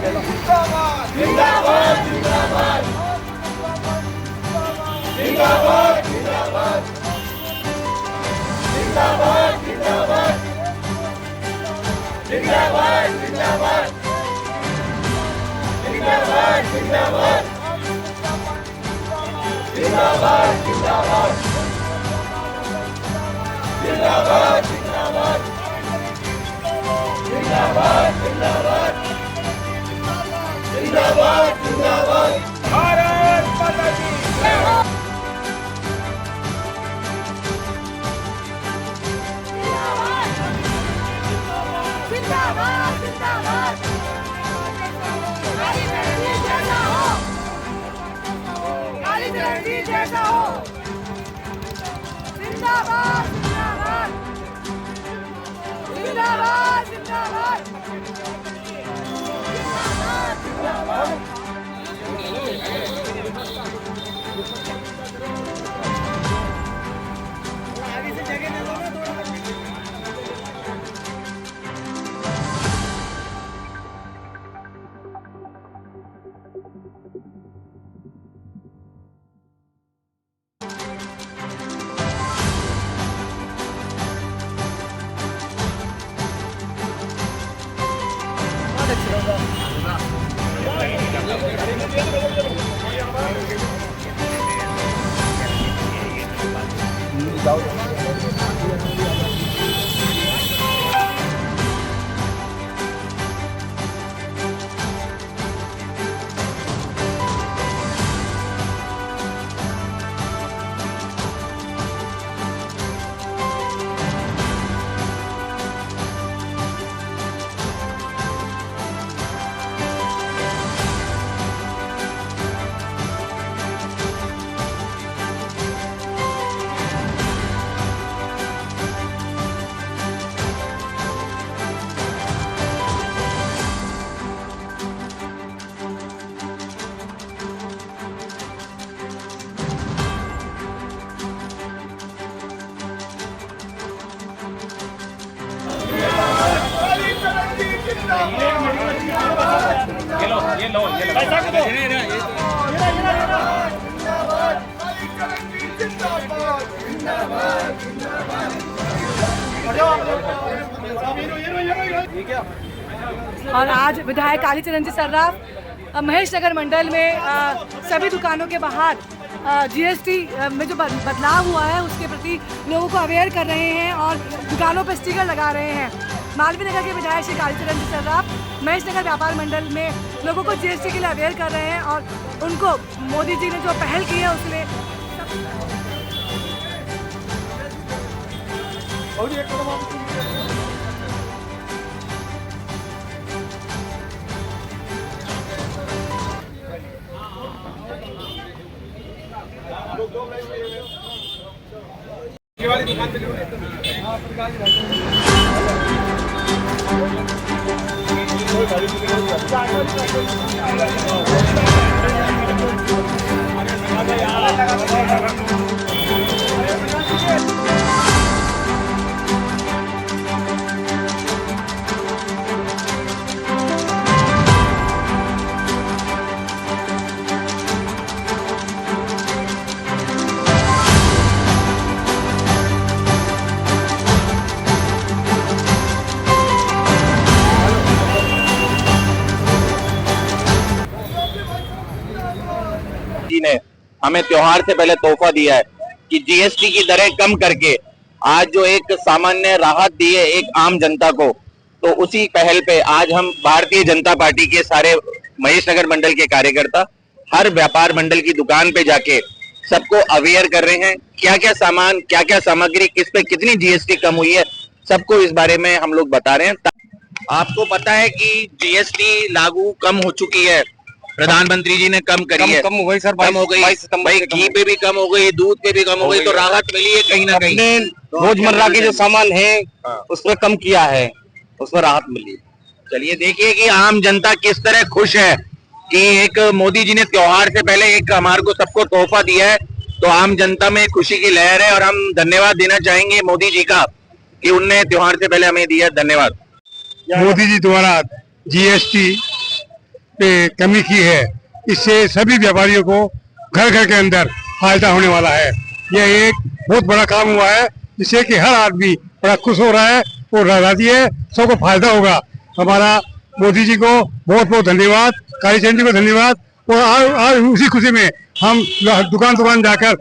जिंदाबाद जिंदाबाद जिंदाबाद जिंदाबाद जिंदाबाद जिंदाबाद जिंदाबाद जिंदाबाद जिंदाबाद जिंदाबाद जिंदाबाद जिंदाबाद जिंदाबाद जिंदाबाद जिंदाबाद जिंदाबाद जिंदाबाद जिंदाबाद जिंदाबाद भारत माता की जय हो। जिंदाबाद जिंदाबाद काली मेहंदी जैसा हो, काली मेहंदी जैसा हो। जिंदाबाद जिंदाबाद जिंदाबाद जिंदाबाद जिंदाबाद। आगे से जगह दे दो ना थोड़ा। और आज विधायक कालीचरण जी सर्राफ महेश नगर मंडल में सभी दुकानों के बाहर जीएसटी में जो बदलाव हुआ है उसके प्रति लोगों को अवेयर कर रहे हैं और दुकानों पर स्टिकर लगा रहे हैं। मालवीय नगर के विधायक श्री कालीचरण जी सर्राफ महेश नगर व्यापार मंडल में लोगों को जीएसटी के लिए अवेयर कर रहे हैं और उनको मोदी जी ने जो पहल की है उसमें ये वाली दुकान पे जी ने हमें त्योहार से पहले तोहफा दिया है कि जीएसटी की दरें कम करके आज जो एक सामान्य राहत दी है एक आम जनता को, तो उसी पहल पे आज हम भारतीय जनता पार्टी के सारे महेश नगर मंडल के कार्यकर्ता हर व्यापार मंडल की दुकान पे जाके सबको अवेयर कर रहे हैं। क्या क्या सामान, क्या क्या सामग्री, किस पे कितनी जीएसटी कम हुई है, सबको इस बारे में हम लोग बता रहे हैं। आपको पता है कि जीएसटी लागू कम हो चुकी है, प्रधानमंत्री जी ने कम करी है, कम हो गई सर, कम हो गई भाई, घी पे भी कम हो गई, दूध पे भी कम हो गई, तो राहत मिली है कहीं ना कहीं। रोजमर्रा के जो सामान है उसमें कम किया है, उसमें राहत मिली। चलिए देखिए कि आम जनता किस तरह खुश है कि एक मोदी जी ने त्योहार से पहले एक हमारे को सबको तोहफा दिया है, तो आम जनता में खुशी की लहर है और हम धन्यवाद देना चाहेंगे मोदी जी का कि उनने त्योहार से पहले हमें दिया। धन्यवाद। मोदी जी द्वारा जीएसटी पे कमी की है। इससे सभी व्यापारियों को घर घर के अंदर फायदा होने वाला है। यह एक बहुत बड़ा काम हुआ है, जिससे कि हर आदमी बड़ा खुश हो रहा है और राजी है, सबको फायदा होगा। हमारा मोदी जी को बहुत बहुत धन्यवाद, कालीचरण जी को धन्यवाद। और आज उसी खुशी में हम दुकान दुकान जाकर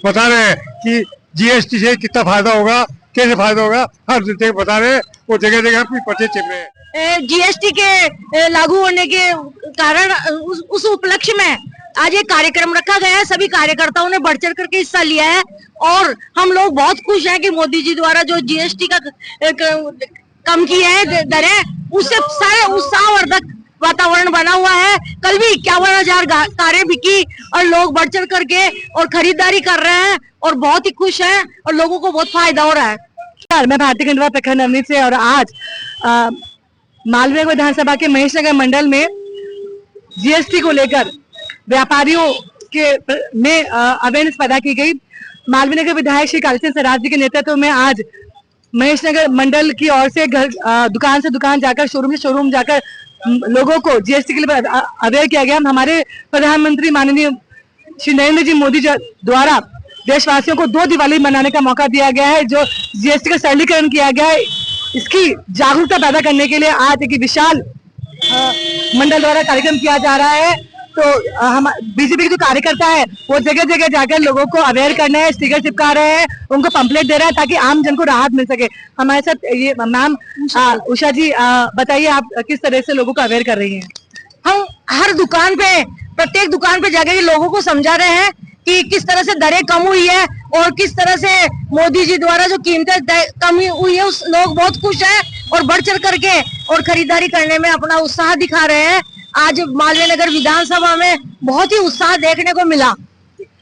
बता रहे हैं कि जीएसटी से कितना फायदा होगा, कैसे फायदा होगा, हर जगह बता रहे हैं और जगह जगह अपनी पर्चे चिप रहे हैं। जीएसटी के लागू होने के कारण उस उपलक्ष्य में आज एक कार्यक्रम रखा गया है। सभी कार्यकर्ताओं ने बढ़ चढ़ करके हिस्सा लिया है और हम लोग बहुत खुश हैं कि मोदी जी द्वारा जो जीएसटी का कम किया है दरें, उससे सारे उत्साहवर्धक वातावरण बना हुआ है। कल भी 51,000 कारें बिकी और लोग बढ़ चढ़ करके और खरीदारी कर रहे हैं और बहुत ही खुश हैं और लोगों को बहुत फायदा हो रहा है। मैं भारती खंडवा प्रखंड नवनीत से और आज मालवीय विधानसभा के महेशनगर मंडल में जीएसटी को लेकर व्यापारियों के में अवेयरनेस पैदा की गई। मालवीय नगर विधायक श्री कालीचरण सराफ जी के नेतृत्व में आज महेशनगर मंडल की ओर से दुकान से दुकान जाकर, शोरूम से शोरूम जाकर लोगों को जीएसटी के लिए अवेयर किया गया। हमारे प्रधानमंत्री माननीय श्री नरेंद्र जी मोदी द्वारा देशवासियों को 2 दिवाली मनाने का मौका दिया गया है, जो जीएसटी का सरलीकरण किया गया है। इसकी जागरूकता पैदा करने के लिए आज एक विशाल मंडल द्वारा कार्यक्रम किया जा रहा है। तो हम बीजेपी के जो कार्यकर्ता है वो जगह जगह जाकर लोगों को अवेयर करना है, स्टिकर चिपका रहे हैं, उनको पंपलेट दे रहे हैं ताकि आम जन को राहत मिल सके। हमारे साथ ये मैम उषा जी, बताइए आप किस तरह से लोगों को अवेयर कर रही हैं? हम हर दुकान पे, प्रत्येक दुकान पे जाकर लोगों को समझा रहे हैं कि किस तरह से दरें कम हुई है और किस तरह से मोदी जी द्वारा जो कीमतें कम हुई है, उस लोग बहुत खुश हैं और बढ़ चढ़ करके और खरीदारी करने में अपना उत्साह दिखा रहे हैं। आज मालवीय नगर विधानसभा में बहुत ही उत्साह देखने को मिला।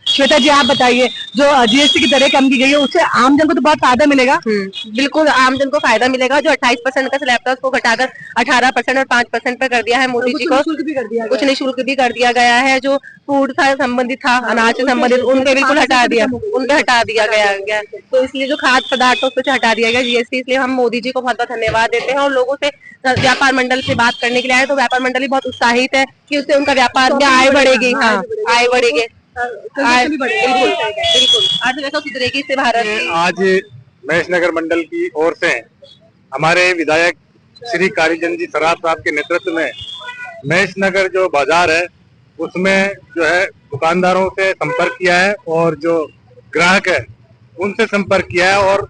श्वेता जी, आप बताइए, जो जीएसटी की दरें कम की गई है उससे आमजन को तो बहुत फायदा मिलेगा। बिल्कुल आमजन को फायदा मिलेगा। जो 28% का स्लैब था उसको घटाकर 18% और 5% पर कर दिया है मोदी जी को। कुछ निःशुल्क भी कर दिया गया है। जो फूड था संबंधित था, अनाज से संबंधित, उनके बिल्कुल हटा दिया गया। तो इसलिए जो खाद्य पदार्थ उसको हटा दिया गया जीएसटी। इसलिए हम मोदी जी को बहुत बहुत धन्यवाद देते हैं और लोगों से व्यापार मंडल से बात करने के लिए आए तो व्यापार मंडल भी बहुत उत्साहित है कि उससे उनका व्यापार में आय बढ़ेगी। हाँ, आय बढ़ेगी, बिल्कुल अर्थव्यवस्था सुधरेगी इससे भारत। आज महेशनगर मंडल की ओर से हमारे विधायक श्री कालीचरण जी सराफ साहब के नेतृत्व में महेशनगर जो बाजार है उसमें जो है दुकानदारों से संपर्क किया है और जो ग्राहक है उनसे संपर्क किया है और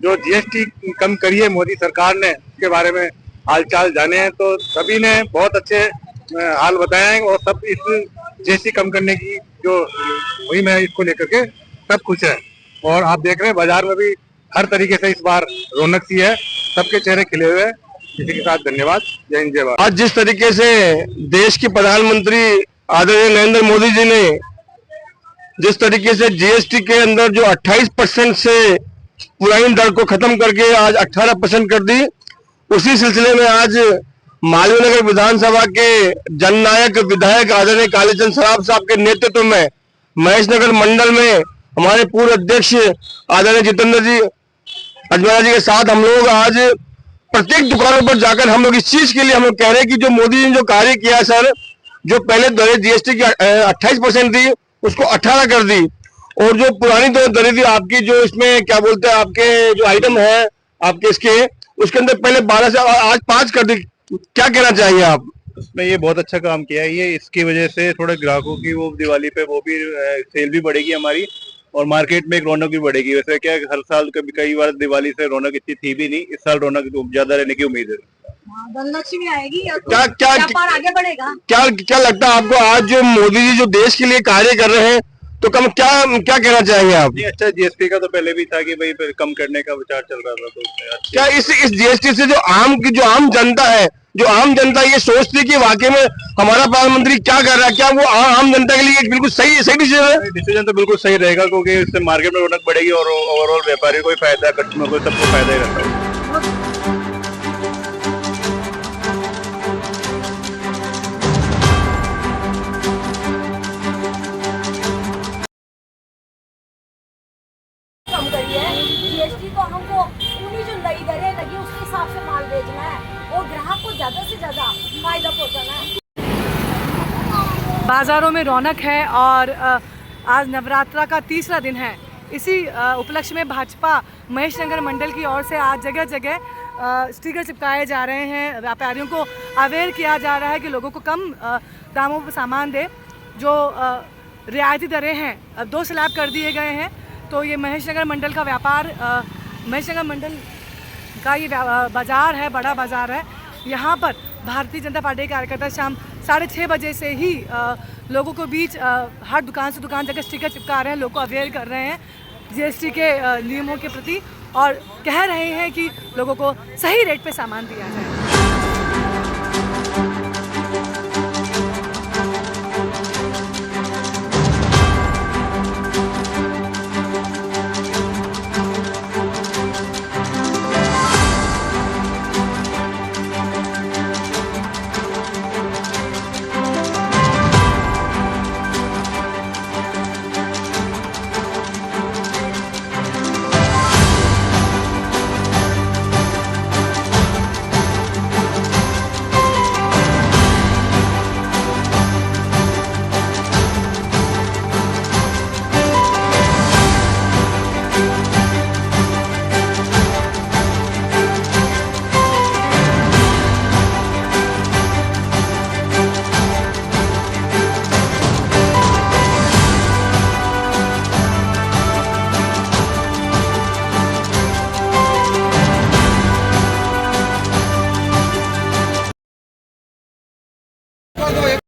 जो जीएसटी कम करी है मोदी सरकार ने उसके बारे में हालचाल जाने हैं। तो सभी ने बहुत अच्छे हाल बताए हैं और सब इस जीएसटी कम करने की जो वही मैं इसको लेकर के सब खुश है। और आप देख रहे हैं बाजार में भी हर तरीके से इस बार रौनक सी है, सबके चेहरे खिले हुए हैं। इसी के साथ धन्यवाद। जय हिंद, जय भारत। आज जिस तरीके से देश के प्रधानमंत्री आदरणीय नरेंद्र मोदी जी ने जिस तरीके से जीएसटी के अंदर जो 28% से पुरानी दर को खत्म करके आज 18% कर दी, उसी सिलसिले में आज मालवीय नगर विधानसभा के जननायक विधायक आदरणीय कालीचरण सराफ साहब के नेतृत्व में महेशनगर मंडल में हमारे पूर्व अध्यक्ष आदरणीय जितेंद्र जी अजमेरा जी के साथ हम लोग आज प्रत्येक दुकानों पर जाकर हम लोग इस चीज के लिए हम लोग कह रहे हैं कि जो मोदी जी ने जो कार्य किया सर, जो पहले दरें जीएसटी की 28% थी उसको 18 कर दी और जो पुरानी दरें थी आपकी, जो इसमें क्या बोलते हैं आपके जो आइटम है आपके इसके, उसके अंदर पहले 12 से आज 5 कर दी। क्या कहना चाहिए आप? उसमें ये बहुत अच्छा काम किया है। ये इसकी वजह से थोड़े ग्राहकों की वो दिवाली पे वो भी सेल भी बढ़ेगी हमारी और मार्केट में एक रौनक भी बढ़ेगी। वैसे क्या हर साल कभी कई बार दिवाली से रौनक इतनी थी भी नहीं, इस साल रौनक ज्यादा रहने की उम्मीद है। धनलक्ष्मी आएगी, क्या व्यापार आगे बढ़ेगा। क्या लगता है आपको आज जो मोदी जी जो देश के लिए कार्य कर रहे हैं तो क्या कहना चाहेंगे आप? नहीं, अच्छा जीएसटी का तो पहले भी था कि भाई कम करने का विचार चल रहा था, तो क्या इस जीएसटी से जो आम जनता है, जो आम जनता ये सोचती है कि वाकई में हमारा प्रधानमंत्री क्या कर रहा है, क्या वो आम जनता के लिए बिल्कुल सही डिसीजन है? डिसीजन तो बिल्कुल सही रहेगा क्योंकि इससे मार्केट में रौनक बढ़ेगी और ओवरऑल व्यापारी को फायदा, कस्टमर को सबको फायदा ही रहता है। कम करी है जीएसटी तो हमको उन्हीं जो नई दरें लगी उसके हिसाब से माल बेचना है और ग्राहक को ज्यादा से ज्यादा फायदा पहुंचाना है। बाज़ारों में रौनक है और आज नवरात्रा का तीसरा दिन है। इसी उपलक्ष्य में भाजपा महेश नगर मंडल की ओर से आज जगह जगह स्टिकर चिपकाए जा रहे हैं। व्यापारियों को अवेयर किया जा रहा है कि लोगों को कम दामों पर सामान दे। जो रियायती दरें हैं 2 स्लैब कर दिए गए हैं। तो ये महेश नगर मंडल का व्यापार, महेश नगर मंडल का ये बाज़ार है, बड़ा बाज़ार है। यहाँ पर भारतीय जनता पार्टी के कार्यकर्ता शाम 6:30 बजे से ही लोगों को बीच हर दुकान से दुकान जगह स्टिकर चिपका रहे हैं, लोगों को अवेयर कर रहे हैं जीएसटी के नियमों के प्रति और कह रहे हैं कि लोगों को सही रेट पे सामान दिया जाए।